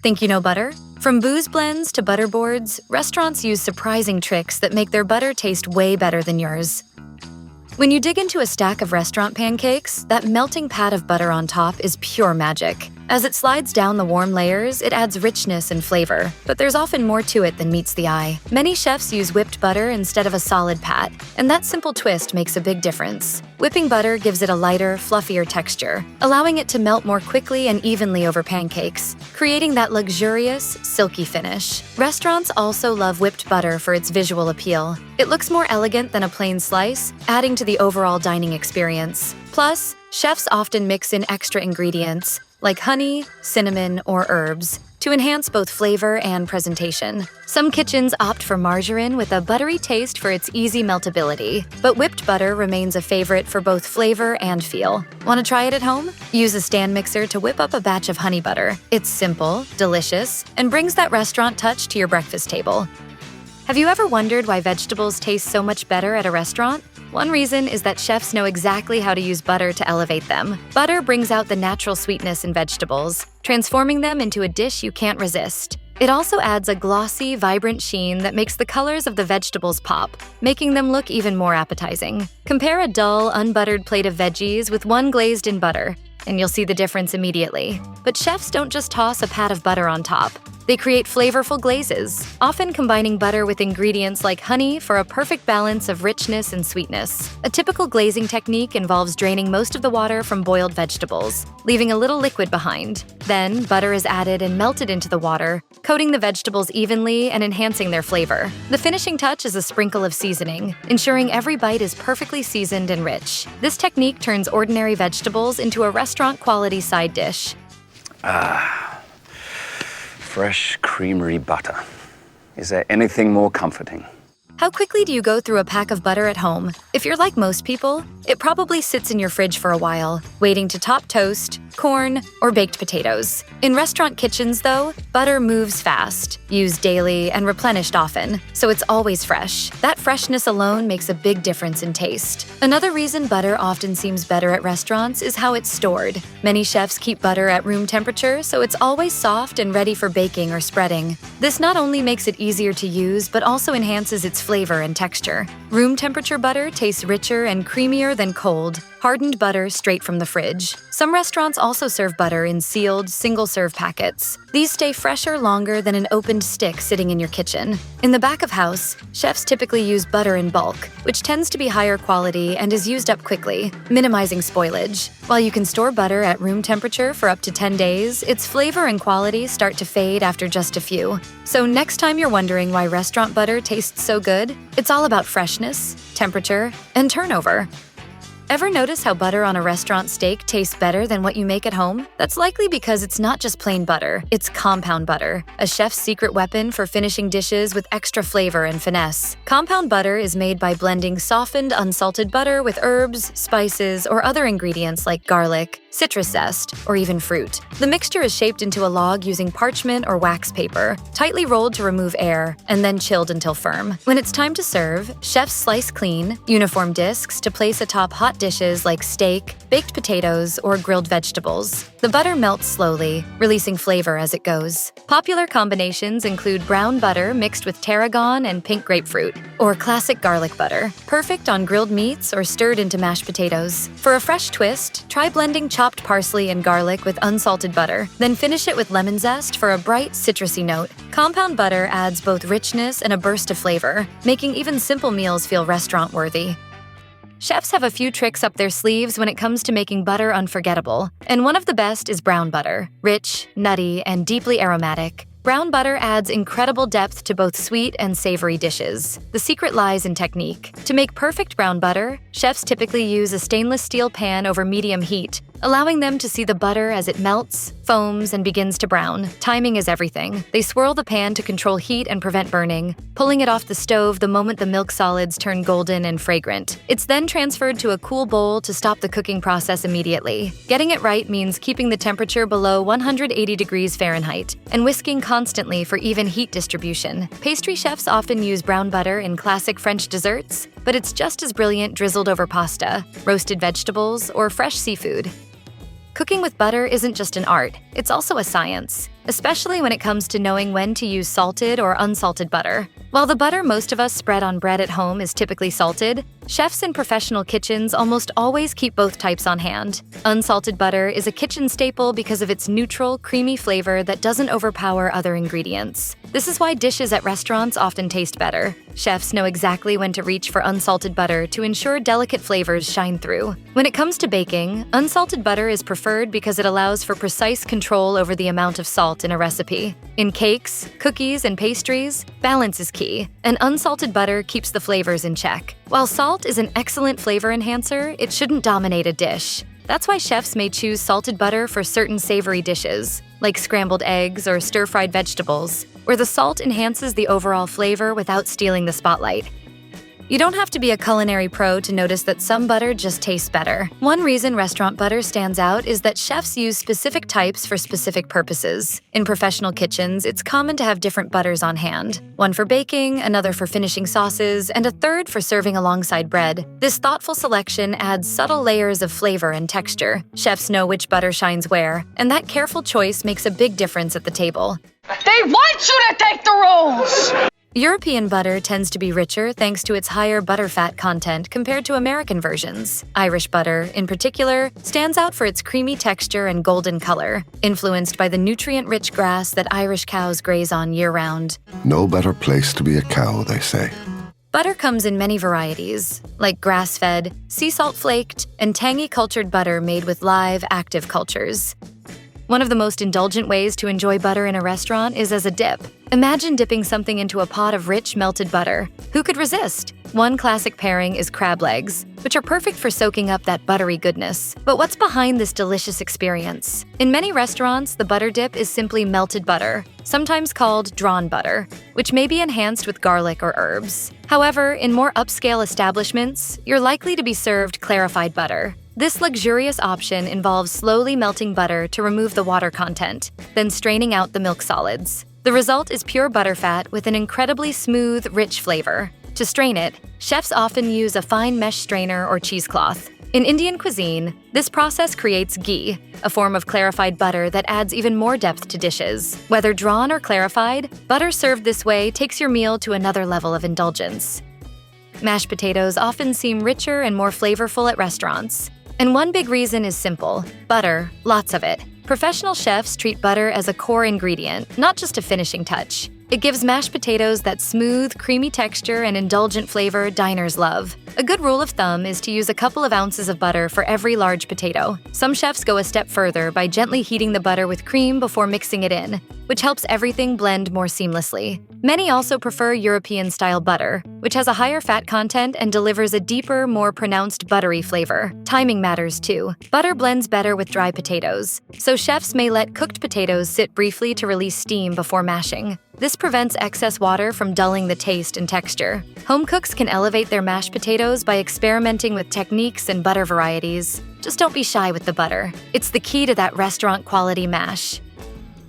Think you know butter? From booze blends to butter boards, restaurants use surprising tricks that make their butter taste way better than yours. When you dig into a stack of restaurant pancakes, that melting pat of butter on top is pure magic. As it slides down the warm layers, it adds richness and flavor, but there's often more to it than meets the eye. Many chefs use whipped butter instead of a solid pat, and that simple twist makes a big difference. Whipping butter gives it a lighter, fluffier texture, allowing it to melt more quickly and evenly over pancakes, creating that luxurious, silky finish. Restaurants also love whipped butter for its visual appeal. It looks more elegant than a plain slice, adding to the overall dining experience. Plus, chefs often mix in extra ingredients, like honey, cinnamon, or herbs, to enhance both flavor and presentation. Some kitchens opt for margarine with a buttery taste for its easy meltability, but whipped butter remains a favorite for both flavor and feel. Want to try it at home? Use a stand mixer to whip up a batch of honey butter. It's simple, delicious, and brings that restaurant touch to your breakfast table. Have you ever wondered why vegetables taste so much better at a restaurant? One reason is that chefs know exactly how to use butter to elevate them. Butter brings out the natural sweetness in vegetables, transforming them into a dish you can't resist. It also adds a glossy, vibrant sheen that makes the colors of the vegetables pop, making them look even more appetizing. Compare a dull, unbuttered plate of veggies with one glazed in butter, and you'll see the difference immediately. But chefs don't just toss a pat of butter on top. They create flavorful glazes, often combining butter with ingredients like honey for a perfect balance of richness and sweetness. A typical glazing technique involves draining most of the water from boiled vegetables, leaving a little liquid behind. Then, butter is added and melted into the water, coating the vegetables evenly and enhancing their flavor. The finishing touch is a sprinkle of seasoning, ensuring every bite is perfectly seasoned and rich. This technique turns ordinary vegetables into a restaurant-quality side dish. Fresh creamery butter. Is there anything more comforting? How quickly do you go through a pack of butter at home? If you're like most people, it probably sits in your fridge for a while, waiting to top toast, corn, or baked potatoes. In restaurant kitchens, though, butter moves fast, used daily, and replenished often, so it's always fresh. That freshness alone makes a big difference in taste. Another reason butter often seems better at restaurants is how it's stored. Many chefs keep butter at room temperature, so it's always soft and ready for baking or spreading. This not only makes it easier to use, but also enhances its flavor and texture. Room temperature butter tastes richer and creamier than cold, hardened butter straight from the fridge. Some restaurants also serve butter in sealed, single-serve packets. These stay fresher longer than an opened stick sitting in your kitchen. In the back of house, chefs typically use butter in bulk, which tends to be higher quality and is used up quickly, minimizing spoilage. While you can store butter at room temperature for up to 10 days, its flavor and quality start to fade after just a few. So next time you're wondering why restaurant butter tastes so good, it's all about freshness, temperature, and turnover. Ever notice how butter on a restaurant steak tastes better than what you make at home? That's likely because it's not just plain butter, it's compound butter, a chef's secret weapon for finishing dishes with extra flavor and finesse. Compound butter is made by blending softened, unsalted butter with herbs, spices, or other ingredients like garlic, citrus zest, or even fruit. The mixture is shaped into a log using parchment or wax paper, tightly rolled to remove air, and then chilled until firm. When it's time to serve, chefs slice clean, uniform discs to place atop hot dishes like steak, baked potatoes, or grilled vegetables. The butter melts slowly, releasing flavor as it goes. Popular combinations include brown butter mixed with tarragon and pink grapefruit, or classic garlic butter, perfect on grilled meats or stirred into mashed potatoes. For a fresh twist, try blending chopped parsley and garlic with unsalted butter, then finish it with lemon zest for a bright, citrusy note. Compound butter adds both richness and a burst of flavor, making even simple meals feel restaurant-worthy. Chefs have a few tricks up their sleeves when it comes to making butter unforgettable, and one of the best is brown butter. Rich, nutty, and deeply aromatic, brown butter adds incredible depth to both sweet and savory dishes. The secret lies in technique. To make perfect brown butter, chefs typically use a stainless steel pan over medium heat, allowing them to see the butter as it melts, foams, and begins to brown. Timing is everything. They swirl the pan to control heat and prevent burning, pulling it off the stove the moment the milk solids turn golden and fragrant. It's then transferred to a cool bowl to stop the cooking process immediately. Getting it right means keeping the temperature below 180 degrees Fahrenheit and whisking constantly for even heat distribution. Pastry chefs often use brown butter in classic French desserts, but it's just as brilliant drizzled over pasta, roasted vegetables, or fresh seafood. Cooking with butter isn't just an art, it's also a science, especially when it comes to knowing when to use salted or unsalted butter. While the butter most of us spread on bread at home is typically salted, chefs in professional kitchens almost always keep both types on hand. Unsalted butter is a kitchen staple because of its neutral, creamy flavor that doesn't overpower other ingredients. This is why dishes at restaurants often taste better. Chefs know exactly when to reach for unsalted butter to ensure delicate flavors shine through. When it comes to baking, unsalted butter is preferred because it allows for precise control over the amount of salt in a recipe. In cakes, cookies, and pastries, balance is key, and unsalted butter keeps the flavors in check. While salt is an excellent flavor enhancer, it shouldn't dominate a dish. That's why chefs may choose salted butter for certain savory dishes, like scrambled eggs or stir-fried vegetables, where the salt enhances the overall flavor without stealing the spotlight. You don't have to be a culinary pro to notice that some butter just tastes better. One reason restaurant butter stands out is that chefs use specific types for specific purposes. In professional kitchens, it's common to have different butters on hand. One for baking, another for finishing sauces, and a third for serving alongside bread. This thoughtful selection adds subtle layers of flavor and texture. Chefs know which butter shines where, and that careful choice makes a big difference at the table. They want you to take the rules! European butter tends to be richer thanks to its higher butterfat content compared to American versions. Irish butter, in particular, stands out for its creamy texture and golden color, influenced by the nutrient-rich grass that Irish cows graze on year-round. No better place to be a cow, they say. Butter comes in many varieties, like grass-fed, sea salt flaked, and tangy cultured butter made with live, active cultures. One of the most indulgent ways to enjoy butter in a restaurant is as a dip. Imagine dipping something into a pot of rich, melted butter. Who could resist? One classic pairing is crab legs, which are perfect for soaking up that buttery goodness. But what's behind this delicious experience? In many restaurants, the butter dip is simply melted butter, sometimes called drawn butter, which may be enhanced with garlic or herbs. However, in more upscale establishments, you're likely to be served clarified butter. This luxurious option involves slowly melting butter to remove the water content, then straining out the milk solids. The result is pure butterfat with an incredibly smooth, rich flavor. To strain it, chefs often use a fine mesh strainer or cheesecloth. In Indian cuisine, this process creates ghee, a form of clarified butter that adds even more depth to dishes. Whether drawn or clarified, butter served this way takes your meal to another level of indulgence. Mashed potatoes often seem richer and more flavorful at restaurants. And one big reason is simple: butter, lots of it. Professional chefs treat butter as a core ingredient, not just a finishing touch. It gives mashed potatoes that smooth, creamy texture and indulgent flavor diners love. A good rule of thumb is to use a couple of ounces of butter for every large potato. Some chefs go a step further by gently heating the butter with cream before mixing it in, which helps everything blend more seamlessly. Many also prefer European-style butter, which has a higher fat content and delivers a deeper, more pronounced buttery flavor. Timing matters too. Butter blends better with dry potatoes, so chefs may let cooked potatoes sit briefly to release steam before mashing. This prevents excess water from dulling the taste and texture. Home cooks can elevate their mashed potatoes by experimenting with techniques and butter varieties. Just don't be shy with the butter. It's the key to that restaurant-quality mash.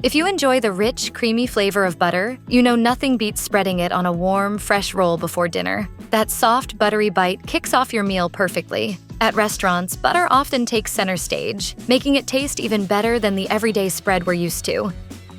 If you enjoy the rich, creamy flavor of butter, you know nothing beats spreading it on a warm, fresh roll before dinner. That soft, buttery bite kicks off your meal perfectly. At restaurants, butter often takes center stage, making it taste even better than the everyday spread we're used to.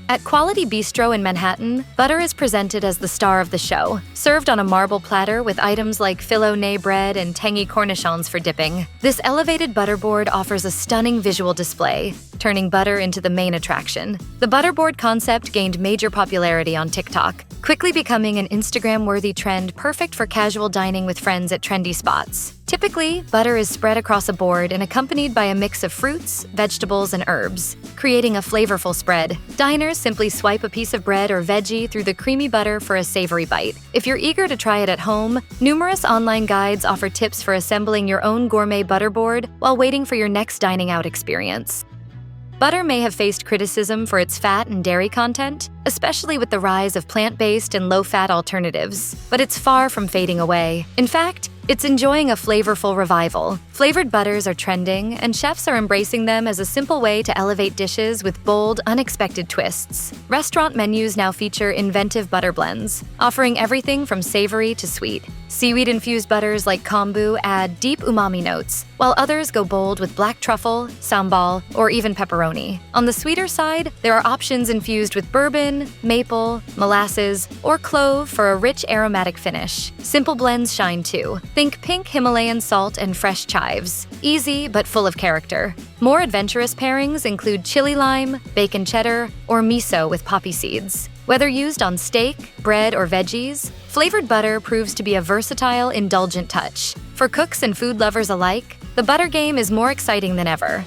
At Quality Bistro in Manhattan, butter is presented as the star of the show, served on a marble platter with items like filet bread and tangy cornichons for dipping. This elevated butterboard offers a stunning visual display, turning butter into the main attraction. The butterboard concept gained major popularity on TikTok, quickly becoming an Instagram-worthy trend perfect for casual dining with friends at trendy spots. Typically, butter is spread across a board and accompanied by a mix of fruits, vegetables, and herbs, creating a flavorful spread. Diners simply swipe a piece of bread or veggie through the creamy butter for a savory bite. If you're eager to try it at home, numerous online guides offer tips for assembling your own gourmet butterboard while waiting for your next dining out experience. Butter may have faced criticism for its fat and dairy content, especially with the rise of plant-based and low-fat alternatives, but it's far from fading away. In fact, It's enjoying a flavorful revival. Flavored butters are trending, and chefs are embracing them as a simple way to elevate dishes with bold, unexpected twists. Restaurant menus now feature inventive butter blends, offering everything from savory to sweet. Seaweed-infused butters like kombu add deep umami notes, while others go bold with black truffle, sambal, or even pepperoni. On the sweeter side, there are options infused with bourbon, maple, molasses, or clove for a rich aromatic finish. Simple blends shine too. Think pink Himalayan salt and fresh chives. Easy but full of character. More adventurous pairings include chili lime, bacon cheddar, or miso with poppy seeds. Whether used on steak, bread, or veggies, flavored butter proves to be a versatile, indulgent touch. For cooks and food lovers alike, the butter game is more exciting than ever.